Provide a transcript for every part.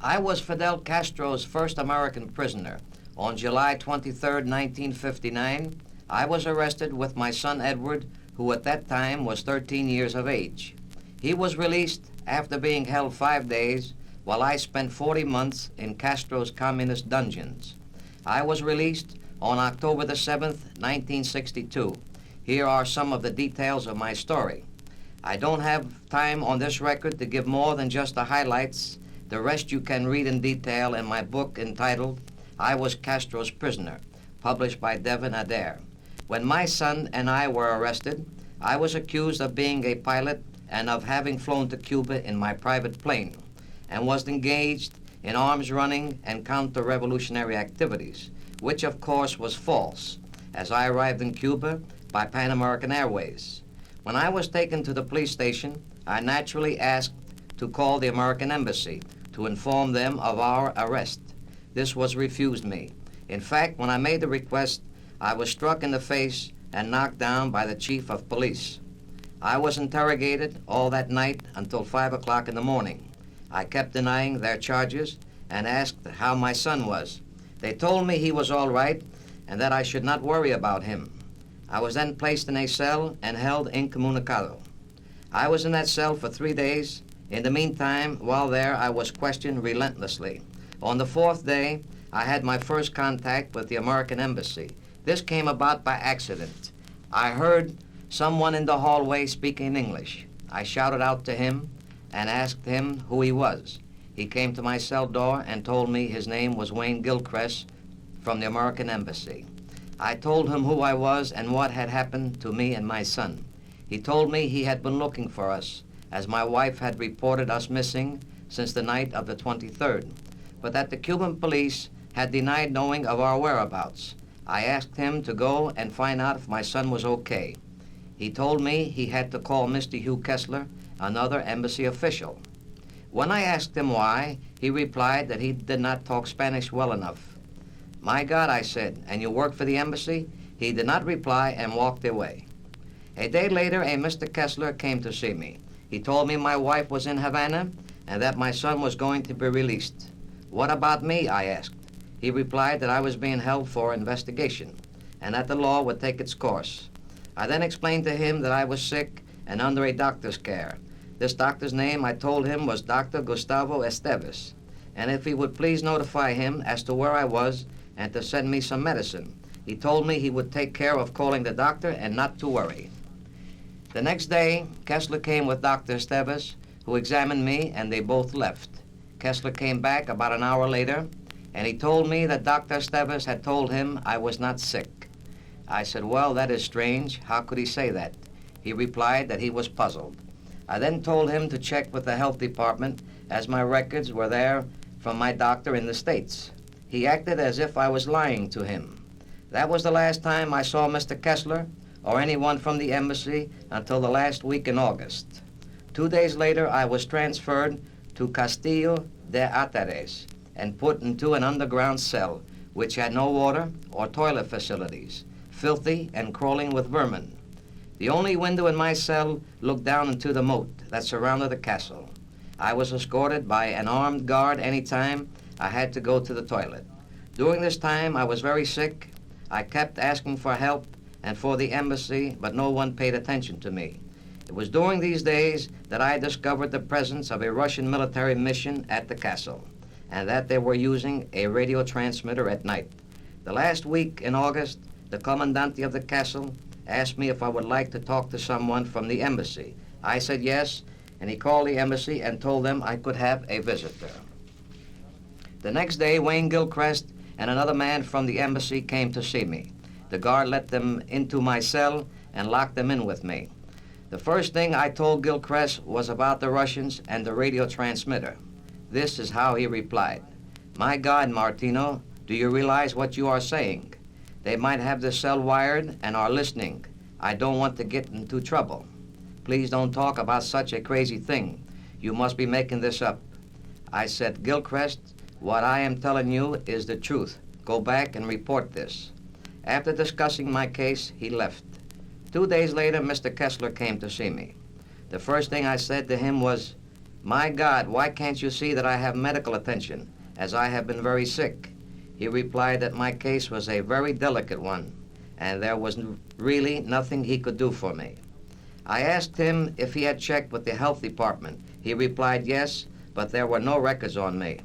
I was Fidel Castro's first American prisoner. On July 23, 1959, I was arrested with my son Edward, who at that time was 13 years of age. He was released after being held 5 days, while I spent 40 months in Castro's communist dungeons. I was released on October the 7th, 1962. Here are some of the details of my story. I don't have time on this record to give more than just the highlights. The rest you can read in detail in my book entitled I Was Castro's Prisoner, published by Devin Adair. When my son and I were arrested, I was accused of being a pilot and of having flown to Cuba in my private plane, and was engaged in arms running and counter-revolutionary activities, which of course was false, as I arrived in Cuba by Pan American Airways. When I was taken to the police station, I naturally asked to call the American Embassy to inform them of our arrest. This was refused me. In fact, when I made the request, I was struck in the face and knocked down by the chief of police. I was interrogated all that night until 5 o'clock in the morning. I kept denying their charges and asked how my son was. They told me he was all right and that I should not worry about him. I was then placed in a cell and held incommunicado. I was in that cell for 3 days. In the meantime, while there, I was questioned relentlessly. On the 4th day, I had my first contact with the American Embassy. This came about by accident. I heard someone in the hallway speaking English. I shouted out to him and asked him who he was. He came to my cell door and told me his name was Wayne Gilchrist from the American Embassy. I told him who I was and what had happened to me and my son. He told me he had been looking for us, as my wife had reported us missing since the night of the 23rd, but that the Cuban police had denied knowing of our whereabouts. I asked him to go and find out if my son was okay. He told me he had to call Mr. Hugh Kessler, another embassy official. When I asked him why, he replied that he did not talk Spanish well enough. "My God," I said, "and you work for the embassy?" He did not reply and walked away. A day later, a Mr. Kessler came to see me. He told me my wife was in Havana and that my son was going to be released. "What about me?" I asked. He replied that I was being held for investigation and that the law would take its course. I then explained to him that I was sick and under a doctor's care. This doctor's name, I told him, was Dr. Gustavo Esteves, and if he would please notify him as to where I was and to send me some medicine. He told me he would take care of calling the doctor and not to worry. The next day, Kessler came with Dr. Esteves, who examined me, and they both left. Kessler came back about an hour later, and he told me that Dr. Esteves had told him I was not sick. I said, "Well, that is strange. How could he say that?" He replied that he was puzzled. I then told him to check with the health department, as my records were there from my doctor in the States. He acted as if I was lying to him. That was the last time I saw Mr. Kessler or anyone from the embassy until the last week in August. 2 days later, I was transferred to Castillo de Atares and put into an underground cell, which had no water or toilet facilities, filthy and crawling with vermin. The only window in my cell looked down into the moat that surrounded the castle. I was escorted by an armed guard any time I had to go to the toilet. During this time, I was very sick. I kept asking for help and for the embassy, but no one paid attention to me. It was during these days that I discovered the presence of a Russian military mission at the castle, and that they were using a radio transmitter at night. The last week in August, the commandante of the castle asked me if I would like to talk to someone from the embassy. I said yes, and he called the embassy and told them I could have a visitor. The next day, Wayne Gilchrist and another man from the embassy came to see me. The guard let them into my cell and locked them in with me. The first thing I told Gilchrist was about the Russians and the radio transmitter. This is how he replied. "My God, Martino, do you realize what you are saying? They might have the cell wired and are listening. I don't want to get into trouble. Please don't talk about such a crazy thing. You must be making this up." I said, "Gilchrist, what I am telling you is the truth. Go back and report this." After discussing my case, he left. 2 days later, Mr. Kessler came to see me. The first thing I said to him was, "My God, why can't you see that I have medical attention, as I have been very sick?" He replied that my case was a very delicate one, and there was really nothing he could do for me. I asked him if he had checked with the health department. He replied yes, but there were no records on me.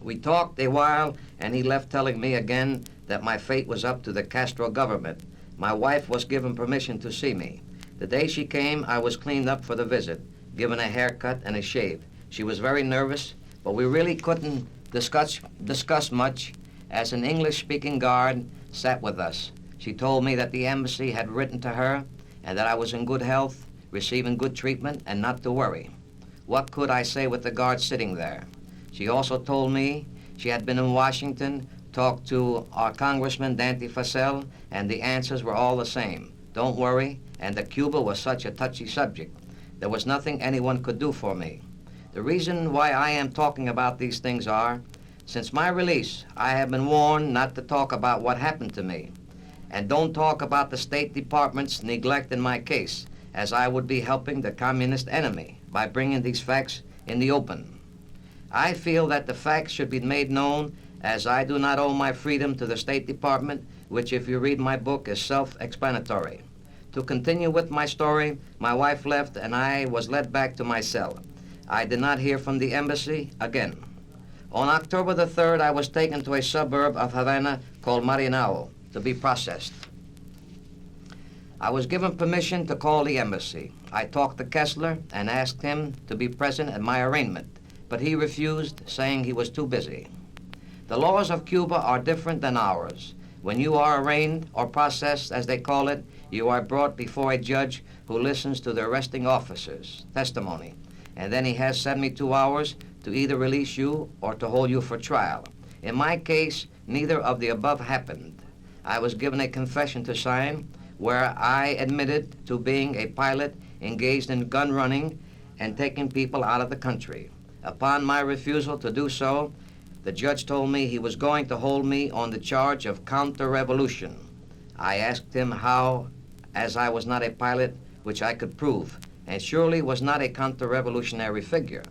We talked a while, and he left telling me again that my fate was up to the Castro government. My wife was given permission to see me. The day she came, I was cleaned up for the visit, given a haircut and a shave. She was very nervous, but we really couldn't discuss much, as an English-speaking guard sat with us. She told me that the embassy had written to her and that I was in good health, receiving good treatment, and not to worry. What could I say with the guard sitting there? She also told me she had been in Washington, talked to our Congressman Dante Fascell, and the answers were all the same. Don't worry, and that Cuba was such a touchy subject. There was nothing anyone could do for me. The reason why I am talking about these things are, since my release, I have been warned not to talk about what happened to me. And don't talk about the State Department's neglect in my case, as I would be helping the communist enemy by bringing these facts in the open. I feel that the facts should be made known, as I do not owe my freedom to the State Department, which, if you read my book, is self-explanatory. To continue with my story, my wife left and I was led back to my cell. I did not hear from the embassy again. On October the 3rd, I was taken to a suburb of Havana called Martino to be processed. I was given permission to call the embassy. I talked to Kessler and asked him to be present at my arraignment, but he refused, saying he was too busy. The laws of Cuba are different than ours. When you are arraigned, or processed as they call it, you are brought before a judge who listens to the arresting officer's testimony, and then he has 72 hours to either release you or to hold you for trial. In my case, neither of the above happened. I was given a confession to sign where I admitted to being a pilot engaged in gun running and taking people out of the country. Upon my refusal to do so, the judge told me he was going to hold me on the charge of counter-revolution. I asked him how, as I was not a pilot, which I could prove, and surely was not a counter-revolutionary figure.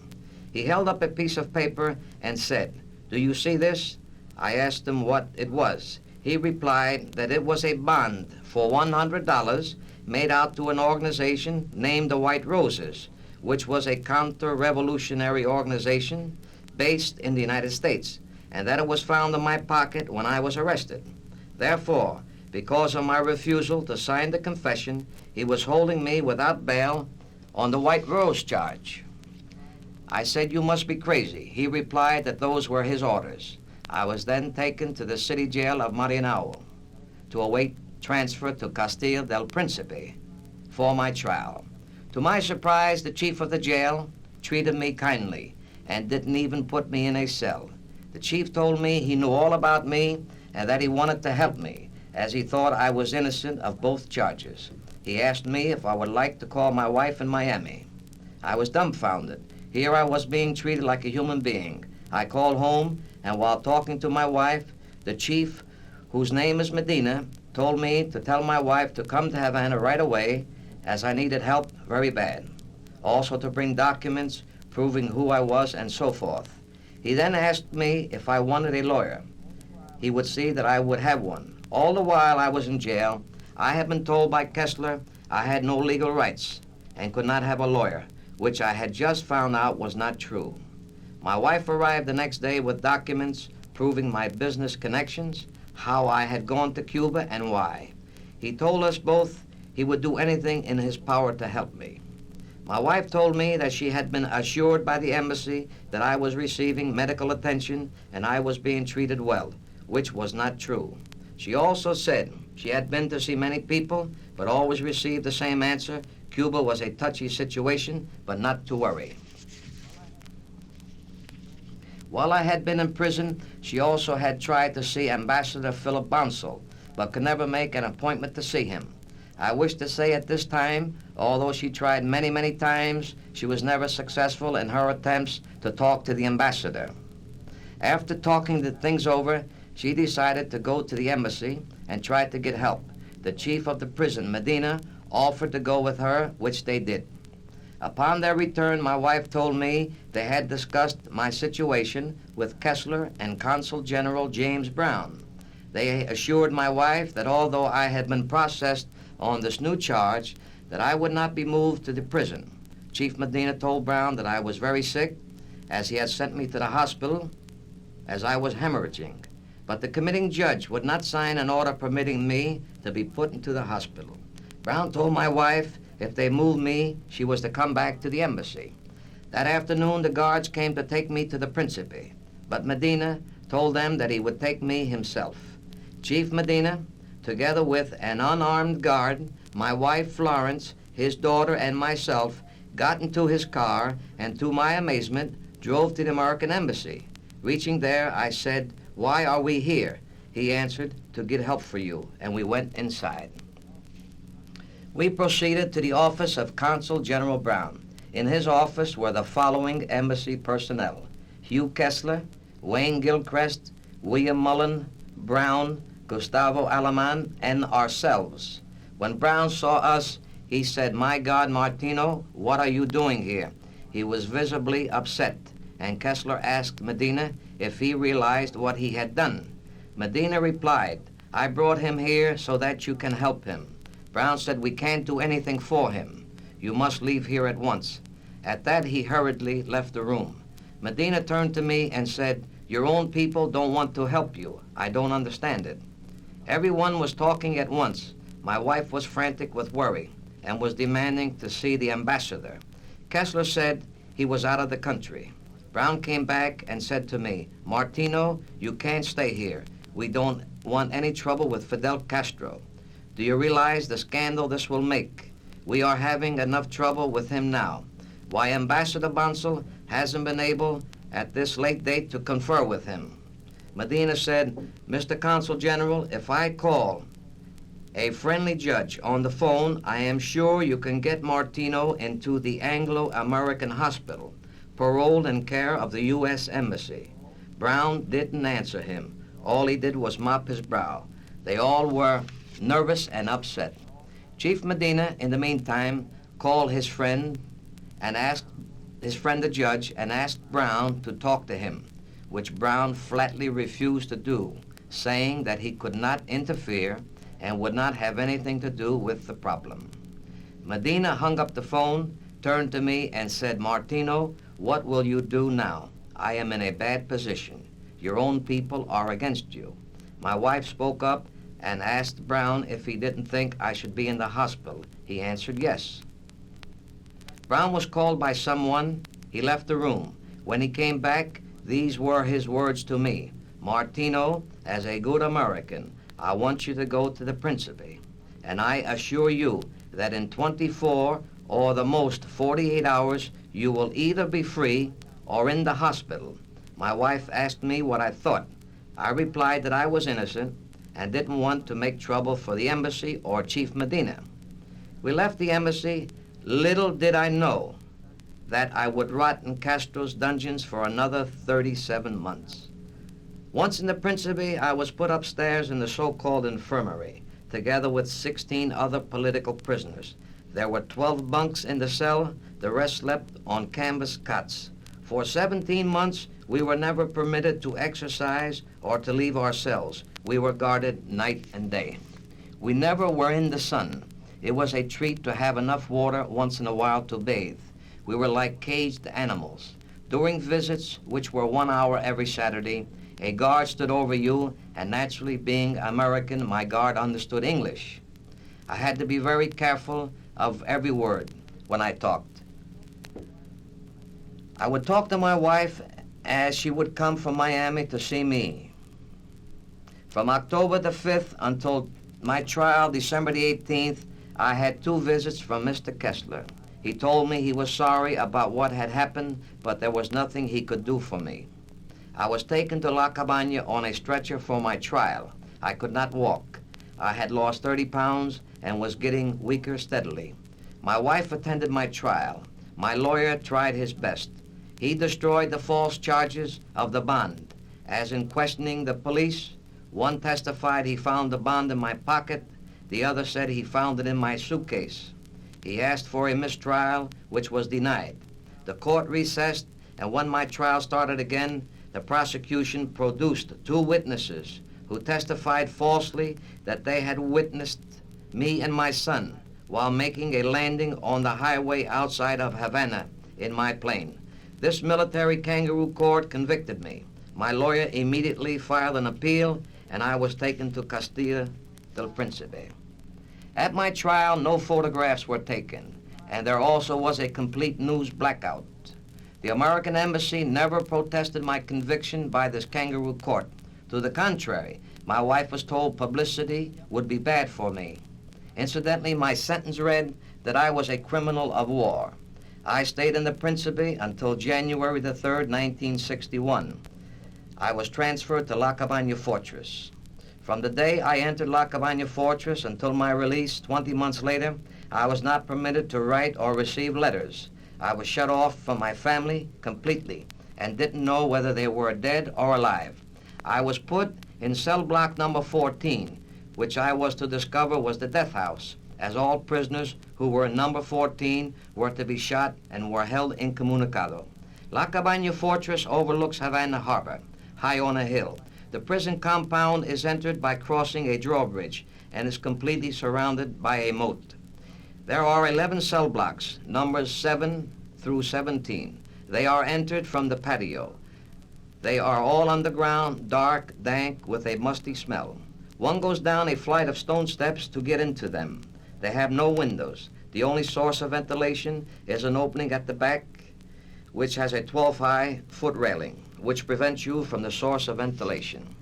He held up a piece of paper and said, "Do you see this?" I asked him what it was. He replied that it was a bond for $100 made out to an organization named the White Roses, which was a counter-revolutionary organization based in the United States, and that it was found in my pocket when I was arrested. Therefore, because of my refusal to sign the confession, he was holding me without bail on the White Rose charge. I said, "You must be crazy." He replied that those were his orders. I was then taken to the city jail of Martino to await transfer to Castillo del Principe for my trial. To my surprise, the chief of the jail treated me kindly and didn't even put me in a cell. The chief told me he knew all about me and that he wanted to help me, as he thought I was innocent of both charges. He asked me if I would like to call my wife in Miami. I was dumbfounded. Here I was being treated like a human being. I called home, and while talking to my wife, the chief, whose name is Medina, told me to tell my wife to come to Havana right away, as I needed help very bad. Also to bring documents proving who I was and so forth. He then asked me if I wanted a lawyer. He would see that I would have one. All the while I was in jail, I had been told by Kessler I had no legal rights and could not have a lawyer, which I had just found out was not true. My wife arrived the next day with documents proving my business connections, how I had gone to Cuba, and why. He told us both he would do anything in his power to help me. My wife told me that she had been assured by the embassy that I was receiving medical attention and I was being treated well, which was not true. She also said she had been to see many people, but always received the same answer: Cuba was a touchy situation, but not to worry. While I had been in prison, she also had tried to see Ambassador Philip Bonsall, but could never make an appointment to see him. I wish to say at this time, although she tried many, many times, she was never successful in her attempts to talk to the ambassador. After talking the things over, she decided to go to the embassy and try to get help. The chief of the prison, Medina, offered to go with her, which they did. Upon their return, my wife told me they had discussed my situation with Kessler and Consul General James Brown. They assured my wife that although I had been processed on this new charge, that I would not be moved to the prison. Chief Medina told Brown that I was very sick, as he had sent me to the hospital as I was hemorrhaging. But the committing judge would not sign an order permitting me to be put into the hospital. Brown told my wife if they moved me, she was to come back to the embassy. That afternoon, the guards came to take me to the Principe, but Medina told them that he would take me himself. Chief Medina, together with an unarmed guard, my wife Florence, his daughter, and myself, got into his car and, to my amazement, drove to the American embassy. Reaching there, I said, "Why are we here?" He answered, "To get help for you," and we went inside. We proceeded to the office of Consul General Brown. In his office were the following embassy personnel: Hugh Kessler, Wayne Gilchrist, William Mullen, Brown, Gustavo Alaman, and ourselves. When Brown saw us, he said, "My God, Martino, what are you doing here?" He was visibly upset, and Kessler asked Medina if he realized what he had done. Medina replied, "I brought him here so that you can help him." Brown said, "We can't do anything for him. You must leave here at once." At that, he hurriedly left the room. Medina turned to me and said, "Your own people don't want to help you. I don't understand it." Everyone was talking at once. My wife was frantic with worry and was demanding to see the ambassador. Kessler said he was out of the country. Brown came back and said to me, "Martino, you can't stay here. We don't want any trouble with Fidel Castro. Do you realize the scandal this will make? We are having enough trouble with him now. Why, Ambassador Bonsall hasn't been able at this late date to confer with him." Medina said, "Mr. Consul General, if I call a friendly judge on the phone, I am sure you can get Martino into the Anglo-American hospital, paroled in care of the U.S. Embassy." Brown didn't answer him. All he did was mop his brow. They all were nervous and upset. Chief Medina, in the meantime, called his friend the judge, and asked Brown to talk to him, which Brown flatly refused to do, saying that he could not interfere and would not have anything to do with the problem. Medina hung up the phone, turned to me, and said, "Martino, what will you do now? I am in a bad position. Your own people are against you." My wife spoke up and asked Brown if he didn't think I should be in the hospital. He answered yes. Brown was called by someone. He left the room. When he came back, these were his words to me: "Martino, as a good American, I want you to go to the Principe, and I assure you that in 24 or the most 48 hours, you will either be free or in the hospital." My wife asked me what I thought. I replied that I was innocent and didn't want to make trouble for the embassy or Chief Medina. We left the embassy. Little did I know that I would rot in Castro's dungeons for another 37 months. Once in the Principe, I was put upstairs in the so-called infirmary, together with 16 other political prisoners. There were 12 bunks in the cell. The rest slept on canvas cots. For 17 months, we were never permitted to exercise or to leave our cells. We were guarded night and day. We never were in the sun. It was a treat to have enough water once in a while to bathe. We were like caged animals. During visits, which were 1 hour every Saturday, a guard stood over you, and naturally, being American, my guard understood English. I had to be very careful of every word when I talked. I would talk to my wife as she would come from Miami to see me. From October the 5th until my trial, December the 18th, I had 2 visits from Mr. Kessler. He told me he was sorry about what had happened, but there was nothing he could do for me. I was taken to La Cabana on a stretcher for my trial. I could not walk. I had lost 30 pounds and was getting weaker steadily. My wife attended my trial. My lawyer tried his best. He destroyed the false charges of the bond. As in questioning the police, one testified he found the bond in my pocket. The other said he found it in my suitcase. He asked for a mistrial, which was denied. The court recessed, and when my trial started again, the prosecution produced two witnesses who testified falsely that they had witnessed me and my son while making a landing on the highway outside of Havana in my plane. This military kangaroo court convicted me. My lawyer immediately filed an appeal, and I was taken to Castilla del Principe. At my trial, no photographs were taken, and there also was a complete news blackout. The American embassy never protested my conviction by this kangaroo court. To the contrary, my wife was told publicity would be bad for me. Incidentally, my sentence read that I was a criminal of war. I stayed in the Principe until January the 3rd, 1961. I was transferred to La Cabaña Fortress. From the day I entered La Cabaña Fortress until my release 20 months later, I was not permitted to write or receive letters. I was shut off from my family completely and didn't know whether they were dead or alive. I was put in cell block number 14, which I was to discover was the death house, as all prisoners who were in number 14 were to be shot and were held incommunicado. La Cabaña Fortress overlooks Havana Harbor, high on a hill. The prison compound is entered by crossing a drawbridge and is completely surrounded by a moat. There are 11 cell blocks, numbers 7 through 17. They are entered from the patio. They are all underground, dark, dank, with a musty smell. One goes down a flight of stone steps to get into them. They have no windows. The only source of ventilation is an opening at the back, which has a 12-high foot railing, which prevents you from the source of ventilation.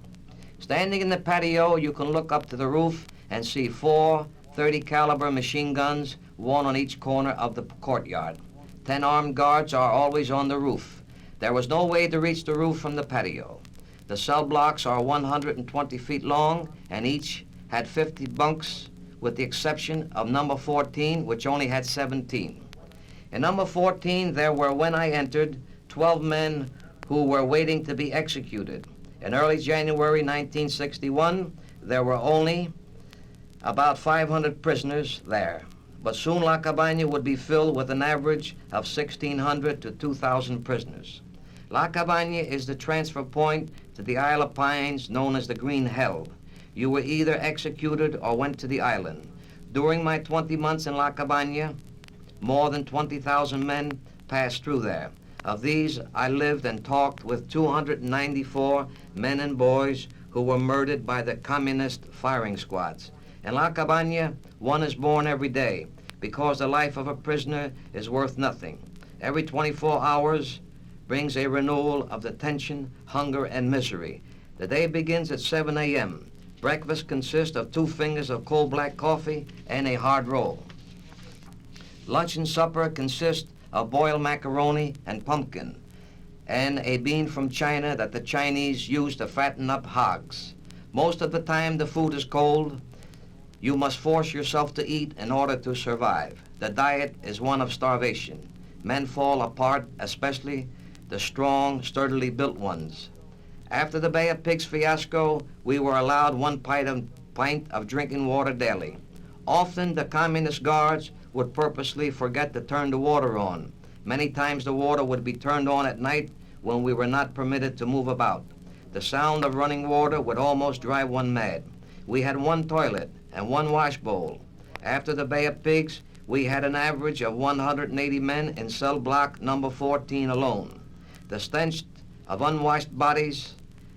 Standing in the patio, you can look up to the roof and see 4 .30 caliber machine guns, one on each corner of the courtyard. 10 armed guards are always on the roof. There was no way to reach the roof from the patio. The cell blocks are 120 feet long, and each had 50 bunks, with the exception of number 14, which only had 17. In number 14, there were, when I entered, 12 men who were waiting to be executed. In early January 1961, there were only about 500 prisoners there, but soon La Cabaña would be filled with an average of 1,600 to 2,000 prisoners. La Cabaña is the transfer point to the Isle of Pines, known as the Green Hell. You were either executed or went to the island. During my 20 months in La Cabaña, more than 20,000 men passed through there. Of these, I lived and talked with 294 men and boys who were murdered by the communist firing squads. In La Cabaña, one is born every day because the life of a prisoner is worth nothing. Every 24 hours brings a renewal of the tension, hunger, and misery. The day begins at 7 a.m. Breakfast consists of 2 fingers of cold black coffee and a hard roll. Lunch and supper consist of boiled macaroni and pumpkin, and a bean from China that the Chinese use to fatten up hogs. Most of the time the food is cold. You must force yourself to eat in order to survive. The diet is one of starvation. Men fall apart, especially the strong, sturdily built ones. After the Bay of Pigs fiasco, we were allowed 1 pint of drinking water daily. Often the communist guards would purposely forget to turn the water on. Many times the water would be turned on at night when we were not permitted to move about. The sound of running water would almost drive one mad. We had 1 toilet and 1 wash bowl. After the Bay of Pigs, we had an average of 180 men in cell block number 14 alone. The stench of unwashed bodies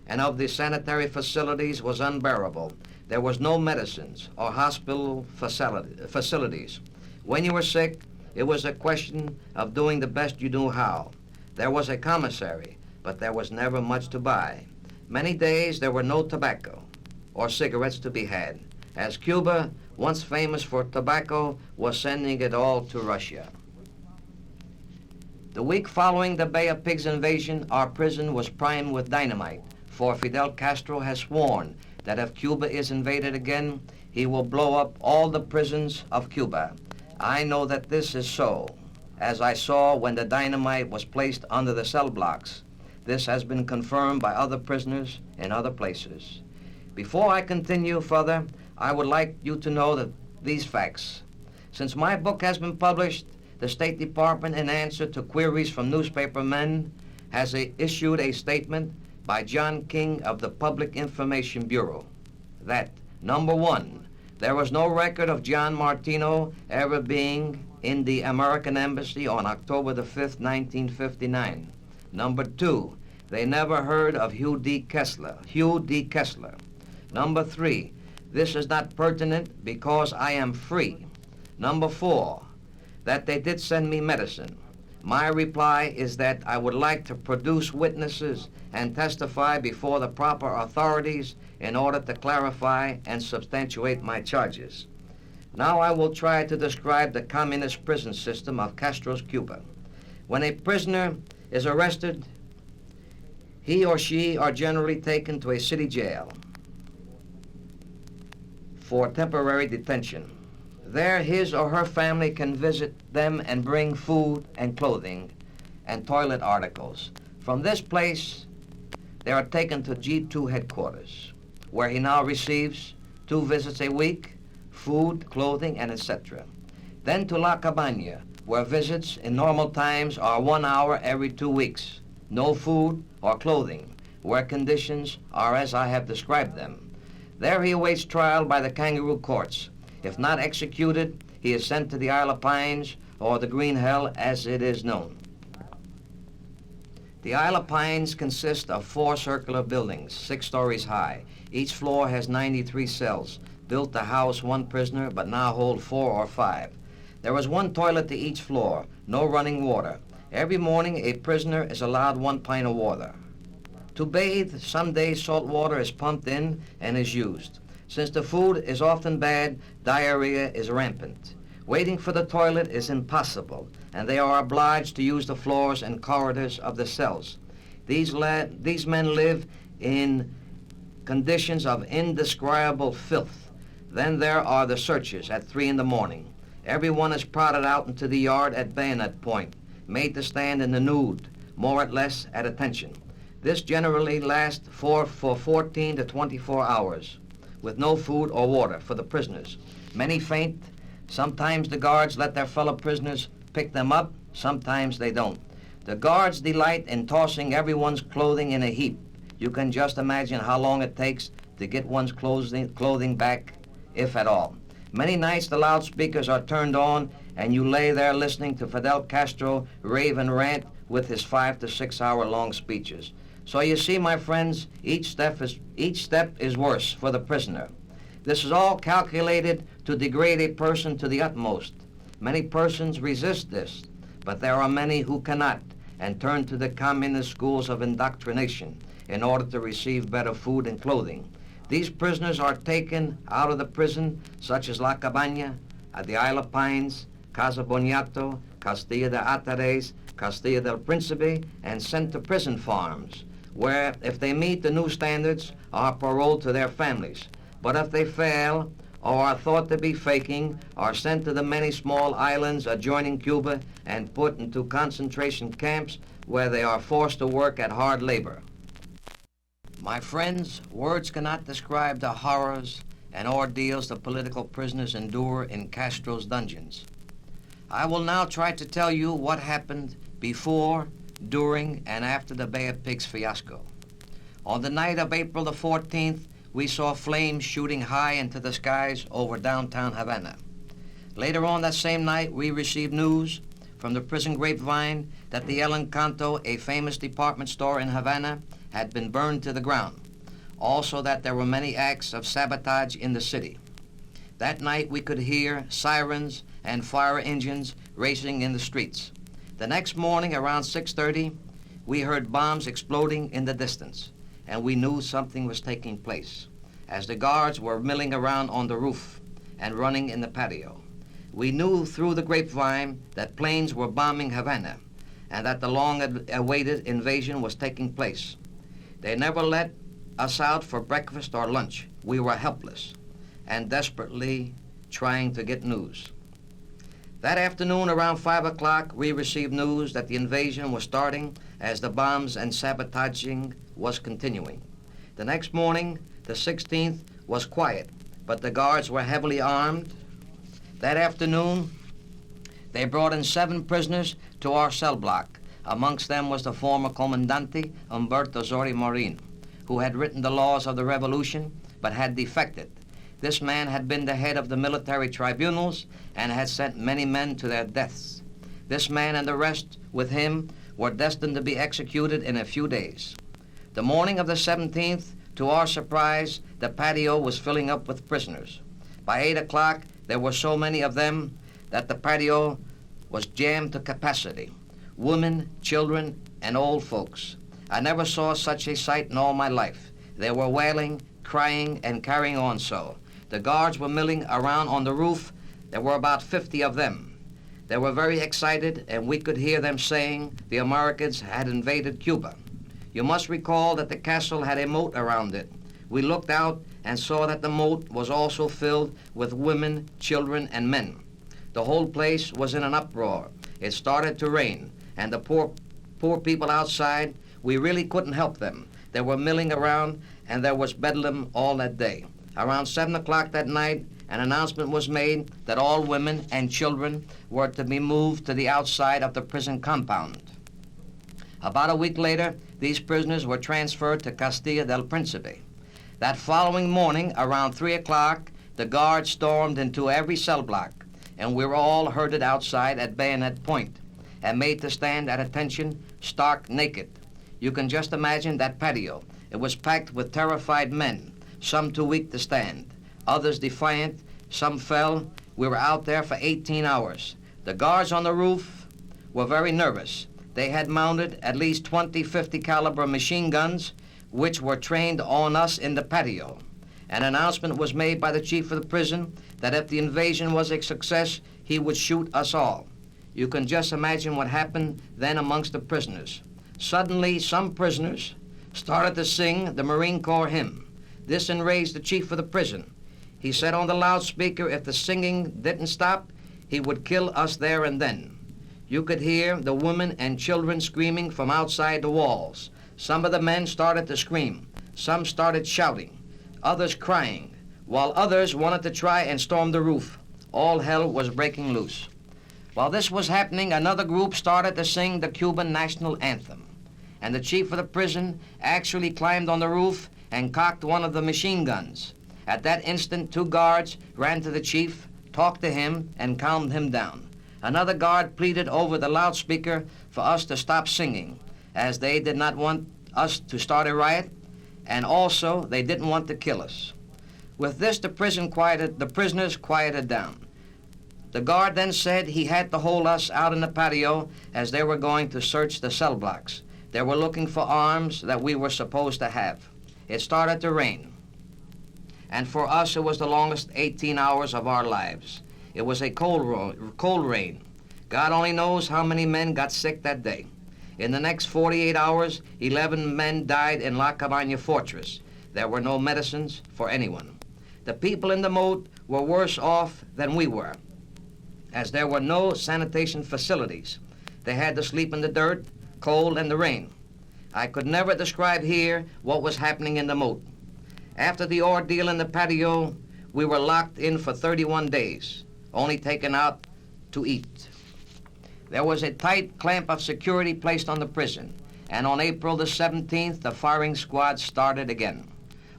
and of the sanitary facilities was unbearable. There was no medicines or hospital facilities. When you were sick, it was a question of doing the best you knew how. There was a commissary, but there was never much to buy. Many days there were no tobacco or cigarettes to be had, as Cuba, once famous for tobacco, was sending it all to Russia. The week following the Bay of Pigs invasion, our prison was primed with dynamite, for Fidel Castro has sworn that if Cuba is invaded again, he will blow up all the prisons of Cuba. I know that this is so, as I saw when the dynamite was placed under the cell blocks. This has been confirmed by other prisoners in other places. Before I continue further, I would like you to know that these facts. Since my book has been published, the State Department, in answer to queries from newspaper men, has issued a statement by John King of the Public Information Bureau that, number one, there was no record of John Martino ever being in the American Embassy on October the 5th, 1959. Number two, they never heard of Hugh D. Kessler. Number three, this is not pertinent because I am free. Number four, that they did send me medicine. My reply is that I would like to produce witnesses and testify before the proper authorities in order to clarify and substantiate my charges. Now I will try to describe the communist prison system of Castro's Cuba. When a prisoner is arrested, he or she are generally taken to a city jail for temporary detention. There, his or her family can visit them and bring food and clothing and toilet articles. From this place, they are taken to G2 headquarters, where he now receives 2 visits a week, food, clothing, and etc. Then to La Cabana, where visits in normal times are 1 hour every 2 weeks. No food or clothing, where conditions are as I have described them. There he awaits trial by the kangaroo courts. If not executed, he is sent to the Isle of Pines, or the Green Hell as it is known. The Isle of Pines consists of 4 circular buildings, 6 stories high. Each floor has 93 cells, built to house 1 prisoner, but now hold 4 or 5. There is 1 toilet to each floor, no running water. Every morning, a prisoner is allowed 1 pint of water. To bathe, some days salt water is pumped in and is used. Since the food is often bad, diarrhea is rampant. Waiting for the toilet is impossible, and they are obliged to use the floors and corridors of the cells. These men live in conditions of indescribable filth. Then there are the searches at 3 in the morning. Everyone is prodded out into the yard at bayonet point, made to stand in the nude, more or less at attention. This generally lasts for 14 to 24 hours, with no food or water for the prisoners. Many faint. Sometimes the guards let their fellow prisoners pick them up, sometimes they don't. The guards delight in tossing everyone's clothing in a heap. You can just imagine how long it takes to get one's clothing back, if at all. Many nights the loudspeakers are turned on and you lay there listening to Fidel Castro rave and rant with his 5 to 6 hour long speeches. So you see, my friends, each step is worse for the prisoner. This is all calculated to degrade a person to the utmost. Many persons resist this, but there are many who cannot and turn to the communist schools of indoctrination in order to receive better food and clothing. These prisoners are taken out of the prison, such as La Cabana, at the Isle of Pines, Casa Boniato, Castilla de Atares, Castilla del Principe, and sent to prison farms, where, if they meet the new standards, are paroled to their families. But if they fail, or are thought to be faking, are sent to the many small islands adjoining Cuba and put into concentration camps where they are forced to work at hard labor. My friends, words cannot describe the horrors and ordeals the political prisoners endure in Castro's dungeons. I will now try to tell you what happened before, during, and after the Bay of Pigs fiasco. On the night of April the 14th, we saw flames shooting high into the skies over downtown Havana. Later on that same night, we received news from the prison grapevine that the El Encanto, a famous department store in Havana, had been burned to the ground. Also that there were many acts of sabotage in the city. That night we could hear sirens and fire engines racing in the streets. The next morning around 6:30, we heard bombs exploding in the distance, and we knew something was taking place, as the guards were milling around on the roof and running in the patio. We knew through the grapevine that planes were bombing Havana and that the long-awaited invasion was taking place. They never let us out for breakfast or lunch. We were helpless and desperately trying to get news. That afternoon around 5 o'clock, we received news that the invasion was starting as the bombs and sabotaging was continuing. The next morning, the 16th, was quiet, but the guards were heavily armed That afternoon, they brought in 7 prisoners to our cell block. Amongst them was the former Comandante Umberto Zori Marin, who had written the laws of the revolution but had defected. This man had been the head of the military tribunals and had sent many men to their deaths. This man and the rest with him were destined to be executed in a few days. The morning of the 17th, to our surprise, the patio was filling up with prisoners. By 8 o'clock, there were so many of them that the patio was jammed to capacity. Women, children, and old folks. I never saw such a sight in all my life. They were wailing, crying, and carrying on so. The guards were milling around on the roof. There were about 50 of them. They were very excited, and we could hear them saying the Americans had invaded Cuba. You must recall that the castle had a moat around it. We looked out and saw that the moat was also filled with women, children, and men. The whole place was in an uproar. It started to rain, and the poor people outside, we really couldn't help them. They were milling around, and there was bedlam all that day. Around 7 o'clock that night, an announcement was made that all women and children were to be moved to the outside of the prison compound. About a week later, these prisoners were transferred to Castilla del Principe. That following morning, around 3 o'clock, the guards stormed into every cell block, and we were all herded outside at bayonet point and made to stand at attention, stark naked. You can just imagine that patio. It was packed with terrified men, some too weak to stand, others defiant, some fell. We were out there for 18 hours. The guards on the roof were very nervous. They had mounted at least 20 50 caliber machine guns, which were trained on us in the patio. An announcement was made by the chief of the prison that if the invasion was a success, he would shoot us all. You can just imagine what happened then amongst the prisoners. Suddenly, some prisoners started to sing the Marine Corps hymn. This enraged the chief of the prison. He said on the loudspeaker if the singing didn't stop, he would kill us there and then. You could hear the women and children screaming from outside the walls. Some of the men started to scream. Some started shouting, others crying, while others wanted to try and storm the roof. All hell was breaking loose. While this was happening, another group started to sing the Cuban national anthem. And the chief of the prison actually climbed on the roof and cocked one of the machine guns. At that instant, 2 guards ran to the chief, talked to him, and calmed him down. Another guard pleaded over the loudspeaker for us to stop singing, as they did not want us to start a riot, and also they didn't want to kill us. With this, the prisoners quieted down. The guard then said he had to hold us out in the patio as they were going to search the cell blocks. They were looking for arms that we were supposed to have. It started to rain, and for us it was the longest 18 hours of our lives. It was a cold rain. God only knows how many men got sick that day. In the next 48 hours, 11 men died in La Cabaña Fortress. There were no medicines for anyone. The people in the moat were worse off than we were, as there were no sanitation facilities. They had to sleep in the dirt, cold, and the rain. I could never describe here what was happening in the moat. After the ordeal in the patio, we were locked in for 31 days, only taken out to eat. There was a tight clamp of security placed on the prison, and on April the 17th, the firing squad started again.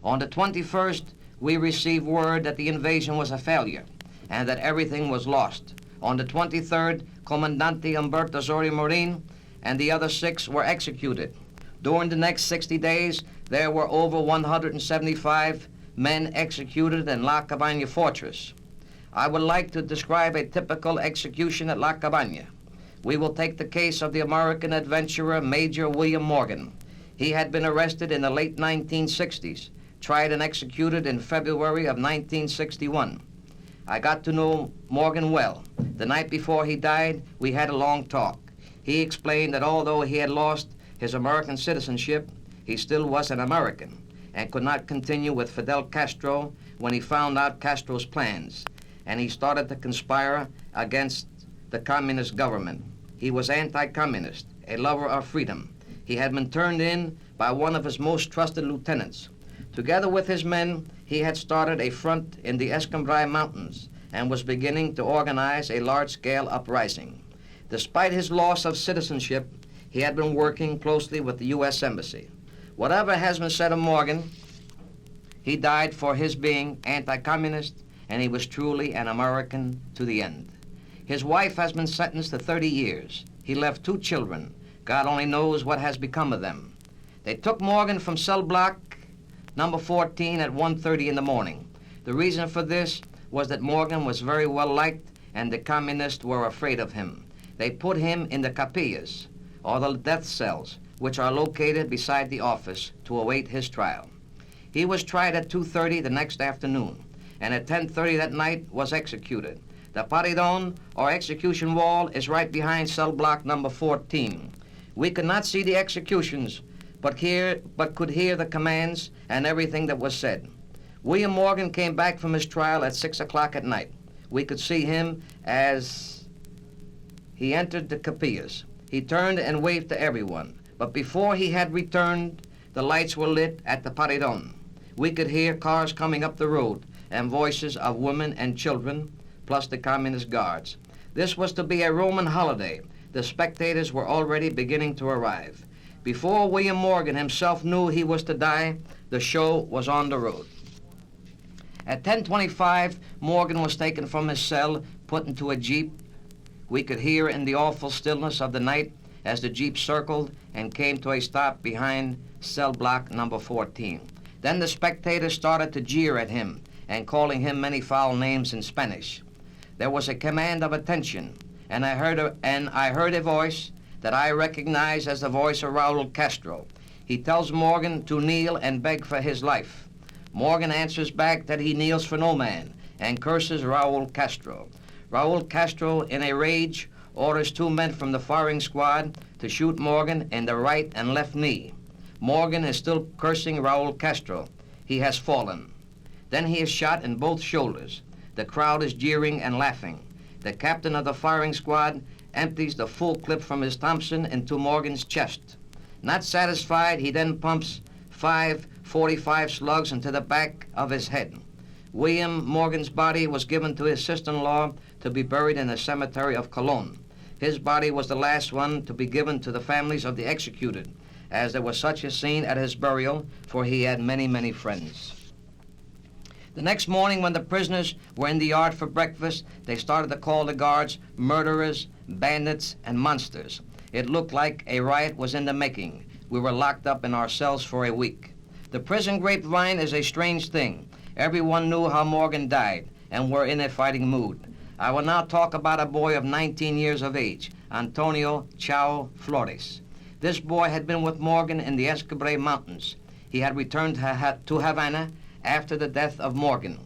On the 21st, we received word that the invasion was a failure and that everything was lost. On the 23rd, Comandante Umberto Zori Marin and the other 6 were executed. During the next 60 days, there were over 175 men executed in La Cabaña Fortress. I would like to describe a typical execution at La Cabaña. We will take the case of the American adventurer Major William Morgan. He had been arrested in the late 1960s, tried and executed in February of 1961. I got to know Morgan well. The night before he died, we had a long talk. He explained that although he had lost his American citizenship, he still was an American and could not continue with Fidel Castro when he found out Castro's plans, and he started to conspire against the communist government. He was anti-communist, a lover of freedom. He had been turned in by one of his most trusted lieutenants. Together with his men, he had started a front in the Escambray Mountains and was beginning to organize a large-scale uprising. Despite his loss of citizenship, he had been working closely with the U.S. Embassy. Whatever has been said of Morgan, he died for his being anti-communist, and he was truly an American to the end. His wife has been sentenced to 30 years. He left 2 children. God only knows what has become of them. They took Morgan from cell block number 14 at 1:30 in the morning. The reason for this was that Morgan was very well liked and the communists were afraid of him. They put him in the capillas, or the death cells, which are located beside the office to await his trial. He was tried at 2:30 the next afternoon, and at 10:30 that night was executed. The paredon, or execution wall, is right behind cell block number 14. We could not see the executions, but could hear the commands and everything that was said. William Morgan came back from his trial at 6 o'clock at night. We could see him as he entered the capillas. He turned and waved to everyone, but before he had returned, the lights were lit at the paredon. We could hear cars coming up the road and voices of women and children, plus the communist guards. This was to be a Roman holiday. The spectators were already beginning to arrive. Before William Morgan himself knew he was to die, the show was on the road. At 10:25, Morgan was taken from his cell, put into a jeep. We could hear in the awful stillness of the night as the jeep circled and came to a stop behind cell block number 14. Then the spectators started to jeer at him and calling him many foul names in Spanish. There was a command of attention, and I heard a voice that I recognized as the voice of Raul Castro. He tells Morgan to kneel and beg for his life. Morgan answers back that he kneels for no man and curses Raul Castro. Raul Castro, in a rage, orders 2 men from the firing squad to shoot Morgan in the right and left knee. Morgan is still cursing Raul Castro. He has fallen. Then he is shot in both shoulders. The crowd is jeering and laughing. The captain of the firing squad empties the full clip from his Thompson into Morgan's chest. Not satisfied, he then pumps 5 .45 slugs into the back of his head. William Morgan's body was given to his sister-in-law to be buried in the cemetery of Cologne. His body was the last one to be given to the families of the executed, as there was such a scene at his burial, for he had many, many friends. The next morning, when the prisoners were in the yard for breakfast, they started to call the guards murderers, bandits, and monsters. It looked like a riot was in the making. We were locked up in our cells for a week. The prison grapevine is a strange thing. Everyone knew how Morgan died and were in a fighting mood. I will now talk about a boy of 19 years of age, Antonio Chao Flores. This boy had been with Morgan in the Escabre Mountains. He had returned to Havana after the death of Morgan.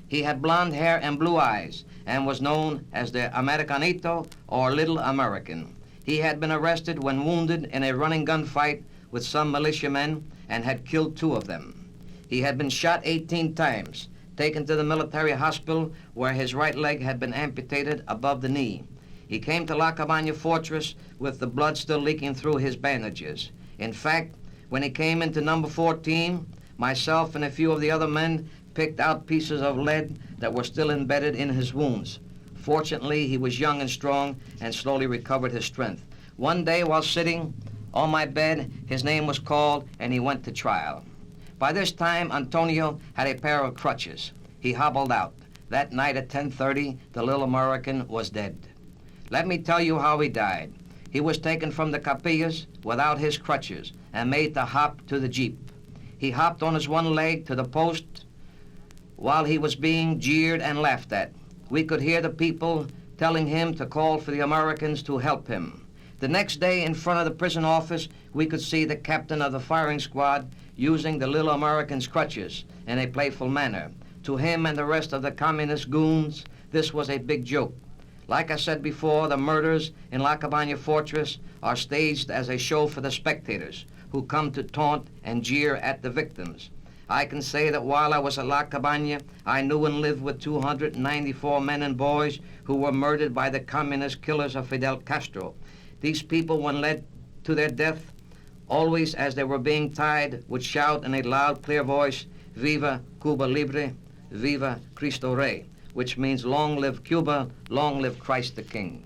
He had blonde hair and blue eyes and was known as the Americanito, or Little American. He had been arrested when wounded in a running gunfight with some militiamen and had killed 2 of them. He had been shot 18 times, taken to the military hospital where his right leg had been amputated above the knee. He came to La Cabaña Fortress with the blood still leaking through his bandages. In fact, when he came into number 14, myself and a few of the other men picked out pieces of lead that were still embedded in his wounds. Fortunately, he was young and strong and slowly recovered his strength. One day, while sitting on my bed, his name was called and he went to trial. By this time, Antonio had a pair of crutches. He hobbled out. That night at 10:30, the little American was dead. Let me tell you how he died. He was taken from the capillas without his crutches and made to hop to the jeep. He hopped on his one leg to the post while he was being jeered and laughed at. We could hear the people telling him to call for the Americans to help him. The next day, in front of the prison office, we could see the captain of the firing squad using the little American's crutches in a playful manner. To him and the rest of the communist goons, this was a big joke. Like I said before, the murders in La Cabaña Fortress are staged as a show for the spectators who come to taunt and jeer at the victims. I can say that while I was at La Cabaña, I knew and lived with 294 men and boys who were murdered by the communist killers of Fidel Castro. These people, when led to their death, always as they were being tied, would shout in a loud, clear voice, "Viva Cuba Libre, Viva Cristo Rey." which means long live Cuba, long live Christ the King.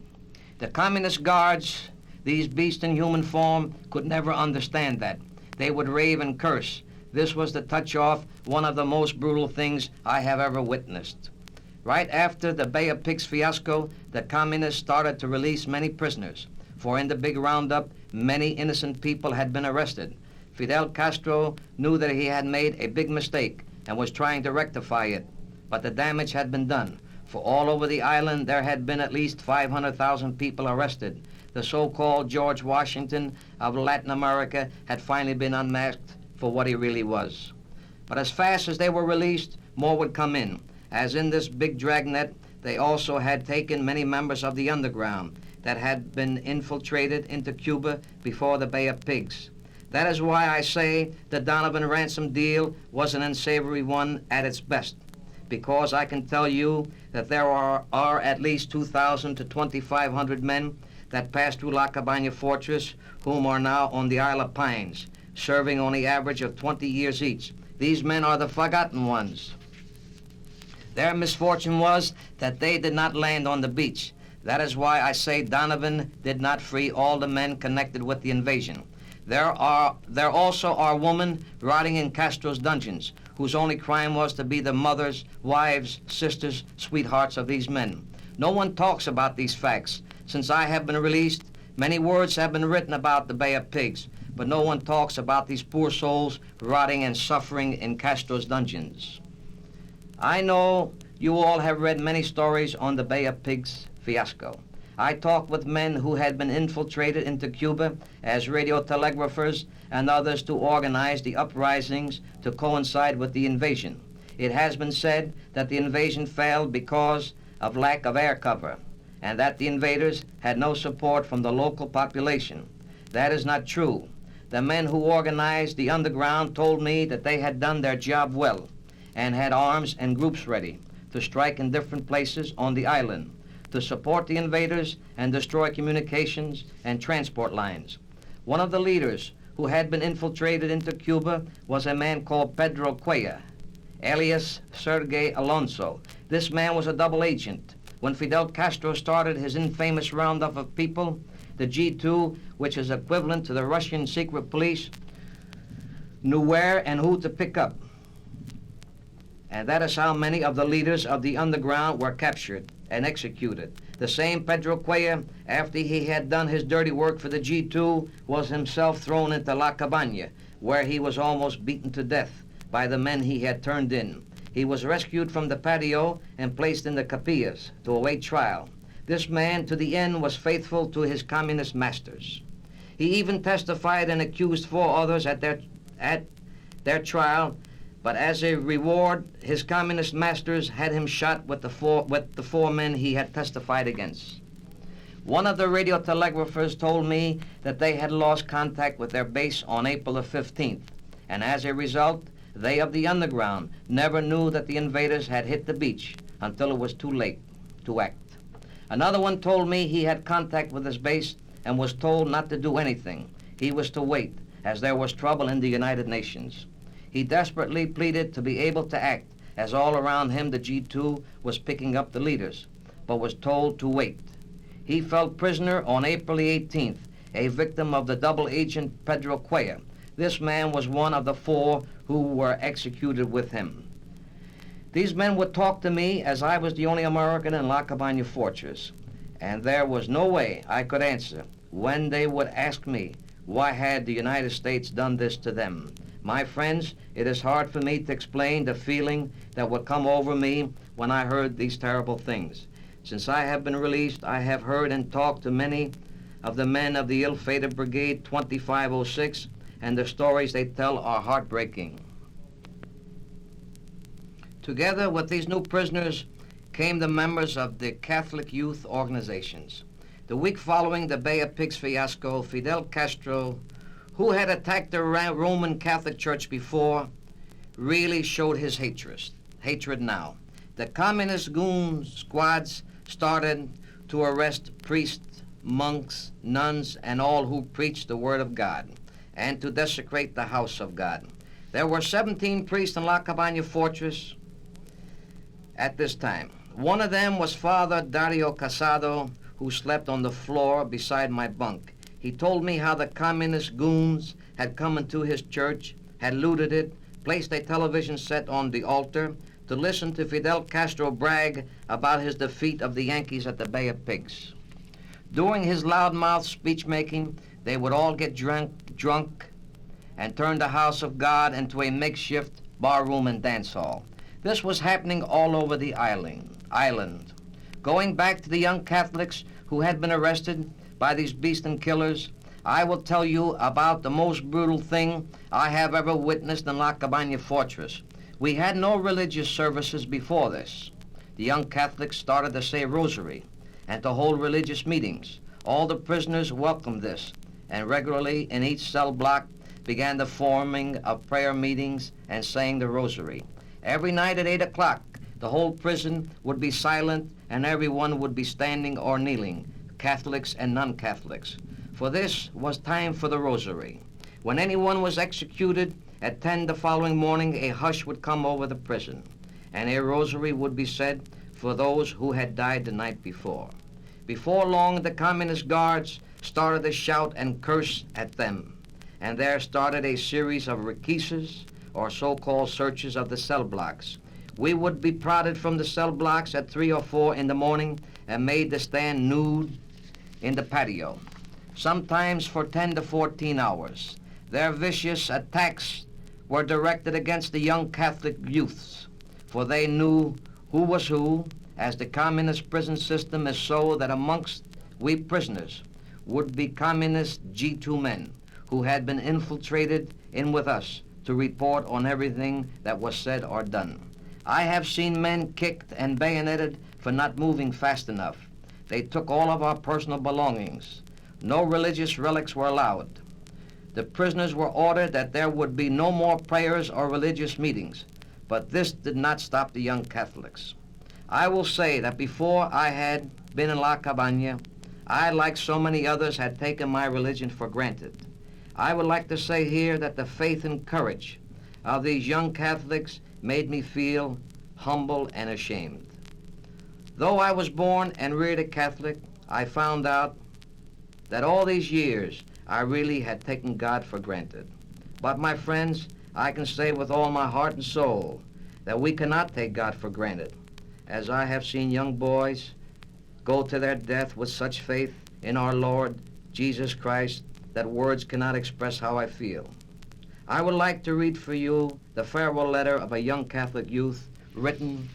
The communist guards, these beasts in human form, could never understand that. They would rave and curse. This was to touch off one of the most brutal things I have ever witnessed. Right after the Bay of Pigs fiasco, the communists started to release many prisoners, for in the big roundup, many innocent people had been arrested. Fidel Castro knew that he had made a big mistake and was trying to rectify it, but the damage had been done. For all over the island, there had been at least 500,000 people arrested. The so-called George Washington of Latin America had finally been unmasked for what he really was. But as fast as they were released, more would come in. As in this big dragnet, they also had taken many members of the underground that had been infiltrated into Cuba before the Bay of Pigs. That is why I say the Donovan ransom deal was an unsavory one at its best, because I can tell you that there are at least 2,000 to 2,500 men that passed through La Cabaña Fortress, whom are now on the Isle of Pines, serving on the average of 20 years each. These men are the forgotten ones. Their misfortune was that they did not land on the beach. That is why I say Donovan did not free all the men connected with the invasion. There also are women rotting in Castro's dungeons, whose only crime was to be the mothers, wives, sisters, sweethearts of these men. No one talks about these facts. Since I have been released, many words have been written about the Bay of Pigs, but no one talks about these poor souls rotting and suffering in Castro's dungeons. I know you all have read many stories on the Bay of Pigs fiasco. I talked with men who had been infiltrated into Cuba as radiotelegraphers and others to organize the uprisings to coincide with the invasion. It has been said that the invasion failed because of lack of air cover, and that the invaders had no support from the local population. That is not true. The men who organized the underground told me that they had done their job well and had arms and groups ready to strike in different places on the island, to support the invaders and destroy communications and transport lines. One of the leaders who had been infiltrated into Cuba was a man called Pedro Cuellar, alias Sergei Alonso. This man was a double agent. When Fidel Castro started his infamous roundup of people, the G2, which is equivalent to the Russian secret police, knew where and who to pick up. And that is how many of the leaders of the underground were captured and executed. The same Pedro Cuellar, after he had done his dirty work for the G2, was himself thrown into La Cabaña, where he was almost beaten to death by the men he had turned in. He was rescued from the patio and placed in the capillas to await trial. This man, to the end, was faithful to his communist masters. He even testified and accused 4 others at their trial, but as a reward, his communist masters had him shot with the four men he had testified against. One of the radiotelegraphers told me that they had lost contact with their base on April the 15th, and as a result, they of the underground never knew that the invaders had hit the beach until it was too late to act. Another one told me he had contact with his base and was told not to do anything. He was to wait, as there was trouble in the United Nations. He desperately pleaded to be able to act, as all around him the G2 was picking up the leaders, but was told to wait. He fell prisoner on April the 18th, a victim of the double agent Pedro Cuellar. This man was one of the 4 who were executed with him. These men would talk to me as I was the only American in La Cabaña Fortress, and there was no way I could answer when they would ask me why had the United States done this to them. My friends, it is hard for me to explain the feeling that would come over me when I heard these terrible things. Since I have been released, I have heard and talked to many of the men of the ill-fated Brigade 2506, and the stories they tell are heartbreaking. Together with these new prisoners came the members of the Catholic youth organizations. The week following the Bay of Pigs fiasco, Fidel Castro, who had attacked the Roman Catholic Church before, really showed his hatred now. The communist goon squads started to arrest priests, monks, nuns, and all who preached the Word of God, and to desecrate the house of God. There were 17 priests in La Cabaña Fortress at this time. One of them was Father Dario Casado, who slept on the floor beside my bunk. He told me how the communist goons had come into his church, had looted it, placed a television set on the altar to listen to Fidel Castro brag about his defeat of the Yankees at the Bay of Pigs. During his loudmouth speech-making, they would all get drunk and turn the house of God into a makeshift barroom and dance hall. This was happening all over the island. Going back to the young Catholics who had been arrested by these beast-and killers, I will tell you about the most brutal thing I have ever witnessed in La Cabaña Fortress. We had no religious services before this. The young Catholics started to say rosary and to hold religious meetings. All the prisoners welcomed this, and regularly in each cell block began the forming of prayer meetings and saying the rosary. Every night at 8 o'clock, the whole prison would be silent and everyone would be standing or kneeling, Catholics and non-Catholics. For this was time for the rosary. When anyone was executed, at 10 the following morning, a hush would come over the prison, and a rosary would be said for those who had died the night before. Before long, the communist guards started to shout and curse at them, and there started a series of requises, or so-called searches of the cell blocks. We would be prodded from the cell blocks at 3 or 4 in the morning and made to stand nude in the patio, sometimes for 10 to 14 hours. Their vicious attacks were directed against the young Catholic youths, for they knew who was who, as the communist prison system is so that amongst we prisoners would be communist G2 men who had been infiltrated in with us to report on everything that was said or done. I have seen men kicked and bayoneted for not moving fast enough. They took all of our personal belongings. No religious relics were allowed. The prisoners were ordered that there would be no more prayers or religious meetings, but this did not stop the young Catholics. I will say that before I had been in La Cabaña, I, like so many others, had taken my religion for granted. I would like to say here that the faith and courage of these young Catholics made me feel humble and ashamed. Though I was born and reared a Catholic, I found out that all these years I really had taken God for granted. But my friends, I can say with all my heart and soul that we cannot take God for granted, as I have seen young boys go to their death with such faith in our Lord Jesus Christ that words cannot express how I feel. I would like to read for you the farewell letter of a young Catholic youth written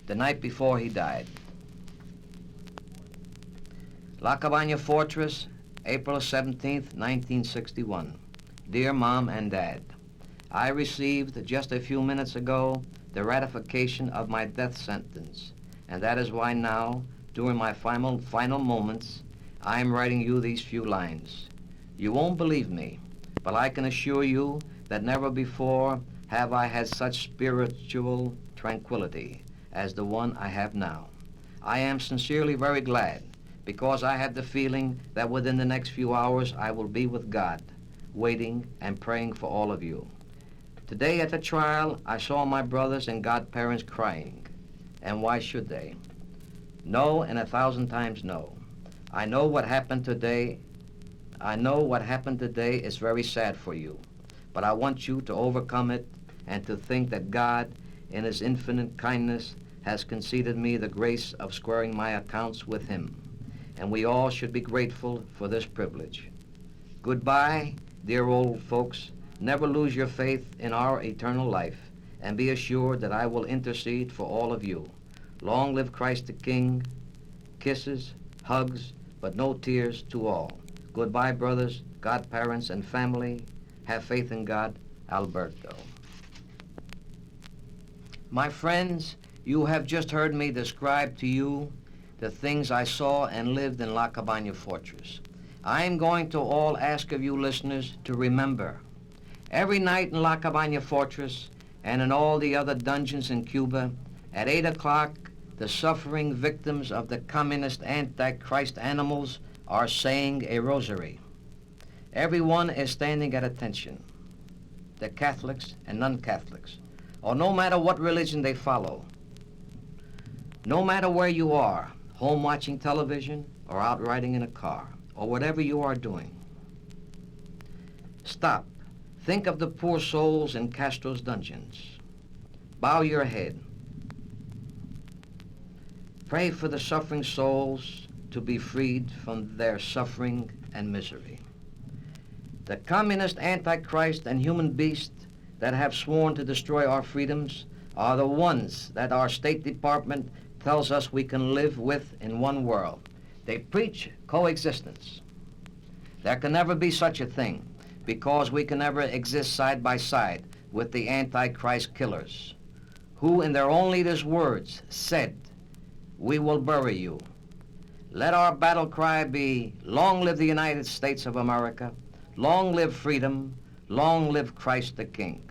the night before he died. La Cabaña Fortress, April 17th, 1961. Dear Mom and Dad, I received just a few minutes ago the ratification of my death sentence, and that is why now, during my final moments, I am writing you these few lines. You won't believe me, but I can assure you that never before have I had such spiritual tranquility as the one I have now. I am sincerely very glad, because I have the feeling that within the next few hours I will be with God, waiting and praying for all of you. Today at the trial, I saw my brothers and godparents crying. And why should they? No, and 1,000 times no. I know what happened today is very sad for you, but I want you to overcome it and to think that God, in His infinite kindness, has conceded me the grace of squaring my accounts with Him, and we all should be grateful for this privilege. Goodbye, dear old folks. Never lose your faith in our eternal life, and be assured that I will intercede for all of you. Long live Christ the King. Kisses, hugs, but no tears to all. Goodbye, brothers, godparents, and family. Have faith in God, Alberto. My friends, you have just heard me describe to you the things I saw and lived in La Cabaña Fortress. I am going to all ask of you listeners to remember, every night in La Cabaña Fortress and in all the other dungeons in Cuba, at 8 o'clock, the suffering victims of the communist antichrist animals are saying a rosary. Everyone is standing at attention, the Catholics and non-Catholics, or no matter what religion they follow. No matter where you are, home watching television or out riding in a car, or whatever you are doing, stop. Think of the poor souls in Castro's dungeons. Bow your head. Pray for the suffering souls to be freed from their suffering and misery. The communist antichrist and human beast that have sworn to destroy our freedoms are the ones that our State Department tells us we can live with in one world. They preach coexistence. There can never be such a thing because we can never exist side by side with the antichrist killers who, in their own leader's words, said, "We will bury you." Let our battle cry be, "Long live the United States of America, long live freedom, long live Christ the King."